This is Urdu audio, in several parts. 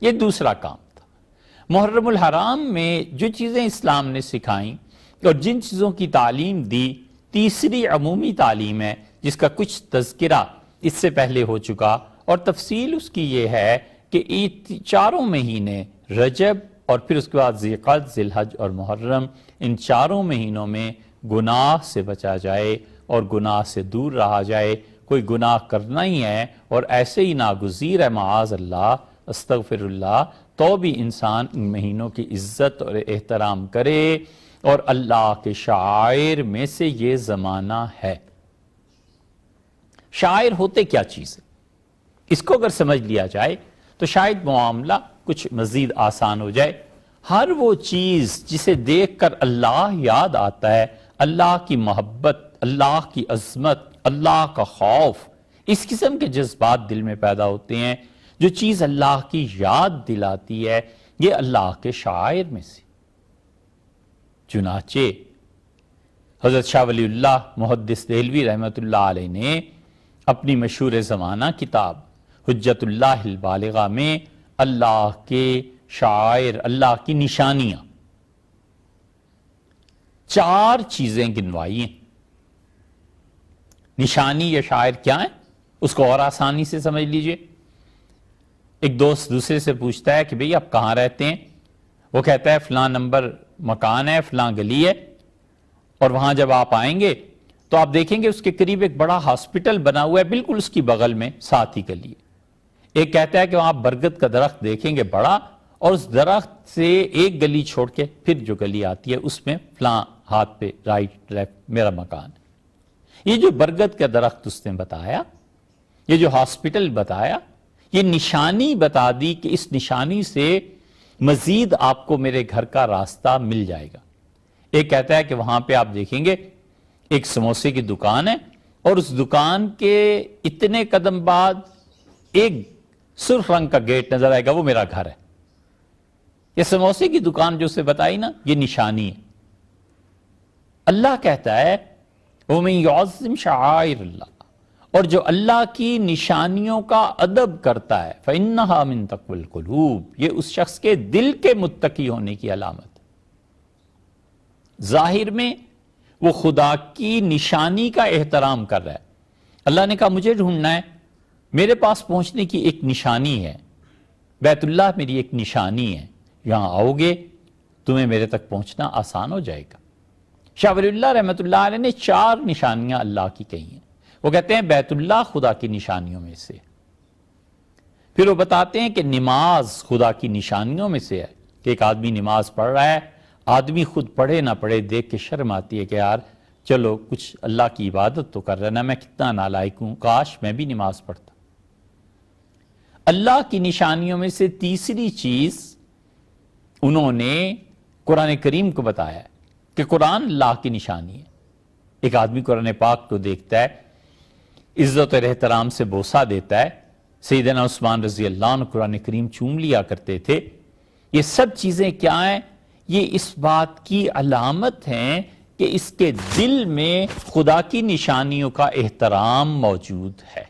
یہ دوسرا کام تھا۔ محرم الحرام میں جو چیزیں اسلام نے سکھائیں اور جن چیزوں کی تعلیم دی، تیسری عمومی تعلیم ہے جس کا کچھ تذکرہ اس سے پہلے ہو چکا، اور تفصیل اس کی یہ ہے کہ چاروں مہینے رجب اور پھر اس کے بعد ذی القعدہ، ذی الحج اور محرم، ان چاروں مہینوں میں گناہ سے بچا جائے اور گناہ سے دور رہا جائے۔ کوئی گناہ کرنا ہی ہے اور ایسے ہی ناگزیر ہے معاذ اللہ، استغفر اللہ، تو بھی انسان ان مہینوں کی عزت اور احترام کرے، اور اللہ کے شعائر میں سے یہ زمانہ ہے۔ شعائر ہوتے کیا چیز ہے؟ اس کو اگر سمجھ لیا جائے تو شاید معاملہ کچھ مزید آسان ہو جائے۔ ہر وہ چیز جسے دیکھ کر اللہ یاد آتا ہے، اللہ کی محبت، اللہ کی عظمت، اللہ کا خوف، اس قسم کے جذبات دل میں پیدا ہوتے ہیں، جو چیز اللہ کی یاد دلاتی ہے، یہ اللہ کے شعائر میں سے۔ چنانچہ حضرت شاہ ولی اللہ محدث دہلوی رحمۃ اللہ علیہ نے اپنی مشہور زمانہ کتاب حجت اللہ البالغہ میں اللہ کے شعائر، اللہ کی نشانیاں، 4 چیزیں گنوائی ہیں۔ نشانی یا شاعر کیا ہیں اس کو اور آسانی سے سمجھ لیجئے۔ ایک دوست دوسرے سے پوچھتا ہے کہ بھئی آپ کہاں رہتے ہیں؟ وہ کہتا ہے فلاں نمبر مکان ہے، فلاں گلی ہے، اور وہاں جب آپ آئیں گے تو آپ دیکھیں گے اس کے قریب ایک بڑا ہاسپٹل بنا ہوا ہے، بالکل اس کی بغل میں ساتھ ہی گلی ہے۔ ایک کہتا ہے کہ وہاں برگد کا درخت دیکھیں گے بڑا، اور اس درخت سے ایک گلی چھوڑ کے پھر جو گلی آتی ہے اس میں فلاں ہاتھ پہ رائٹ لیفٹ میرا مکان ہے۔ یہ جو برگد کا درخت اس نے بتایا، یہ جو ہاسپٹل بتایا، یہ نشانی بتا دی کہ اس نشانی سے مزید آپ کو میرے گھر کا راستہ مل جائے گا۔ ایک کہتا ہے کہ وہاں پہ آپ دیکھیں گے ایک سموسے کی دکان ہے، اور اس دکان کے اتنے قدم بعد ایک سرخ رنگ کا گیٹ نظر آئے گا، وہ میرا گھر ہے۔ یہ سموسے کی دکان جو اسے بتائی نا، یہ نشانی ہے۔ اللہ کہتا ہے وَمَن يُعَظِّمْ شَعَائِرَ اللَّهِ، اور جو اللہ کی نشانیوں کا ادب کرتا ہے فَإِنَّهَا مِن تَقْوَى الْقُلُوبِ، یہ اس شخص کے دل کے متقی ہونے کی علامت ہے۔ ظاہر میں وہ خدا کی نشانی کا احترام کر رہا ہے۔ اللہ نے کہا مجھے ڈھونڈنا ہے، میرے پاس پہنچنے کی ایک نشانی ہے، بیت اللہ میری ایک نشانی ہے، یہاں آؤ گے تمہیں میرے تک پہنچنا آسان ہو جائے گا۔ شاہ ولی اللہ رحمۃ اللہ علیہ نے 4 نشانیاں اللہ کی کہی ہیں۔ وہ کہتے ہیں بیت اللہ خدا کی نشانیوں میں سے، پھر وہ بتاتے ہیں کہ نماز خدا کی نشانیوں میں سے ہے، کہ ایک آدمی نماز پڑھ رہا ہے، آدمی خود پڑھے نہ پڑھے دیکھ کے شرم آتی ہے کہ یار چلو کچھ اللہ کی عبادت تو کر رہا نا، میں کتنا نالائق ہوں، کاش میں بھی نماز پڑھتا۔ اللہ کی نشانیوں میں سے تیسری چیز انہوں نے قرآن کریم کو بتایا کہ قرآن اللہ کی نشانی ہے۔ ایک آدمی قرآن پاک کو دیکھتا ہے، عزت اور احترام سے بوسہ دیتا ہے۔ سیدنا عثمان رضی اللہ عنہ قرآن کریم چوم لیا کرتے تھے۔ یہ سب چیزیں کیا ہیں؟ یہ اس بات کی علامت ہیں کہ اس کے دل میں خدا کی نشانیوں کا احترام موجود ہے۔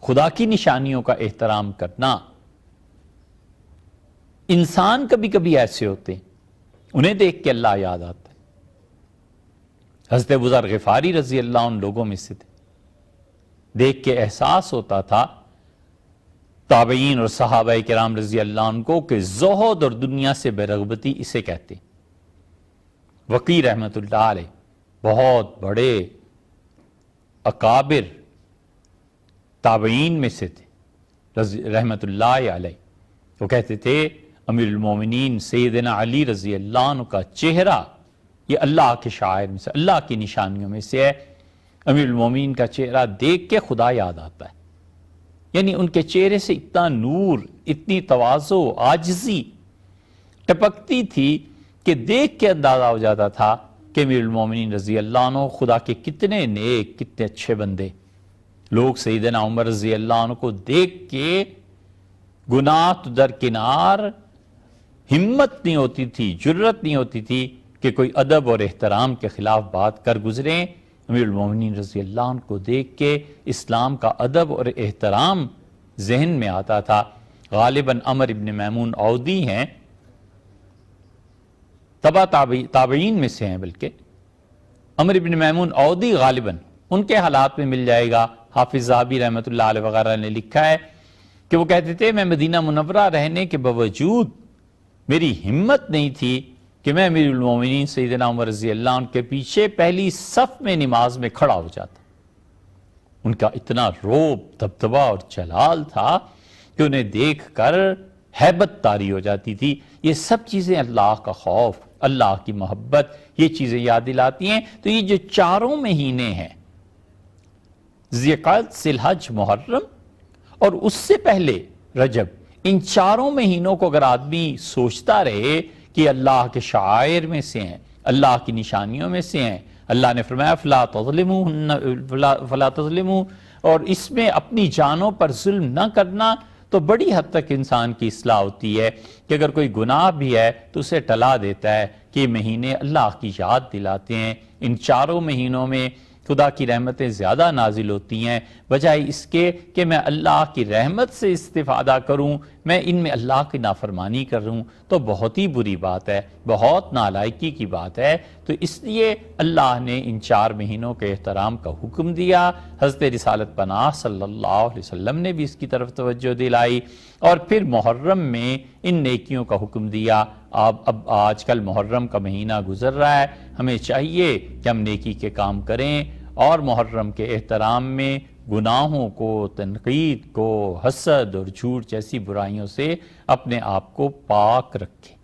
خدا کی نشانیوں کا احترام کرنا، انسان کبھی کبھی ایسے ہوتے ہیں انہیں دیکھ کے اللہ یاد آتا ہے۔ حضرت ابو ذر غفاری رضی اللہ عنہ لوگوں میں سے تھے، دیکھ کے احساس ہوتا تھا تابعین اور صحابہ کرام رضی اللہ عنہ کو کہ زہد اور دنیا سے بے رغبتی اسے کہتے ہیں۔ وقی رحمت اللہ علیہ بہت بڑے اکابر تابعین میں سے تھے رحمت اللہ علیہ، وہ کہتے تھے امیر المومنین سیدنا علی رضی اللہ عنہ کا چہرہ یہ اللہ کے شاعر میں سے، اللہ کی نشانیوں میں سے ہے۔ امیر المومنین کا چہرہ دیکھ کے خدا یاد آتا ہے، یعنی ان کے چہرے سے اتنا نور، اتنی تواضع، عاجزی ٹپکتی تھی کہ دیکھ کے اندازہ ہو جاتا تھا کہ امیر المومنین رضی اللہ عنہ خدا کے کتنے نیک، کتنے اچھے بندے۔ لوگ سیدنا عمر رضی اللہ عنہ کو دیکھ کے گناہ تو درکنار، ہمت نہیں ہوتی تھی، جرت نہیں ہوتی تھی کہ کوئی ادب اور احترام کے خلاف بات کر گزریں۔ امیر المومنین رضی اللہ عنہ کو دیکھ کے اسلام کا ادب اور احترام ذہن میں آتا تھا۔ غالباً عمر ابن میمون عودی ہیں، تابعین میں سے ہیں، بلکہ عمر ابن میمون عودی غالباً ان کے حالات میں مل جائے گا۔ حافظ ذہبی رحمۃ اللہ علیہ وغیرہ نے لکھا ہے کہ وہ کہتے تھے میں مدینہ منورہ رہنے کے باوجود میری ہمت نہیں تھی کہ میں امیر المومنین سیدنا عمر رضی اللہ عنہ کے پیچھے پہلی صف میں نماز میں کھڑا ہو جاتا۔ ان کا اتنا روب، دبدبا اور جلال تھا کہ انہیں دیکھ کر ہیبت طاری ہو جاتی تھی۔ یہ سب چیزیں اللہ کا خوف، اللہ کی محبت، یہ چیزیں یاد دلاتی ہیں۔ تو یہ جو چاروں مہینے ہیں، ذی القعدہ، ذی الحج، محرم اور اس سے پہلے رجب، ان چاروں مہینوں کو اگر آدمی سوچتا رہے کہ اللہ کے شعائر میں سے ہیں، اللہ کی نشانیوں میں سے ہیں، اللہ نے فرمایا فلا تظلموا، اور اس میں اپنی جانوں پر ظلم نہ کرنا، تو بڑی حد تک انسان کی اصلاح ہوتی ہے کہ اگر کوئی گناہ بھی ہے تو اسے ٹلا دیتا ہے کہ یہ مہینے اللہ کی یاد دلاتے ہیں۔ ان چاروں مہینوں میں خدا کی رحمتیں زیادہ نازل ہوتی ہیں، بجائے اس کے کہ میں اللہ کی رحمت سے استفادہ کروں، میں ان میں اللہ کی نافرمانی کر رہوں، تو بہت ہی بری بات ہے، بہت نالائکی کی بات ہے۔ تو اس لیے اللہ نے ان 4 مہینوں کے احترام کا حکم دیا۔ حضرت رسالت پناہ صلی اللہ علیہ وسلم نے بھی اس کی طرف توجہ دلائی، اور پھر محرم میں ان نیکیوں کا حکم دیا۔ اب آج کل محرم کا مہینہ گزر رہا ہے، ہمیں چاہیے کہ ہم نیکی کے کام کریں اور محرم کے احترام میں گناہوں کو، تنقید کو، حسد اور جھوٹ جیسی برائیوں سے اپنے آپ کو پاک رکھیں۔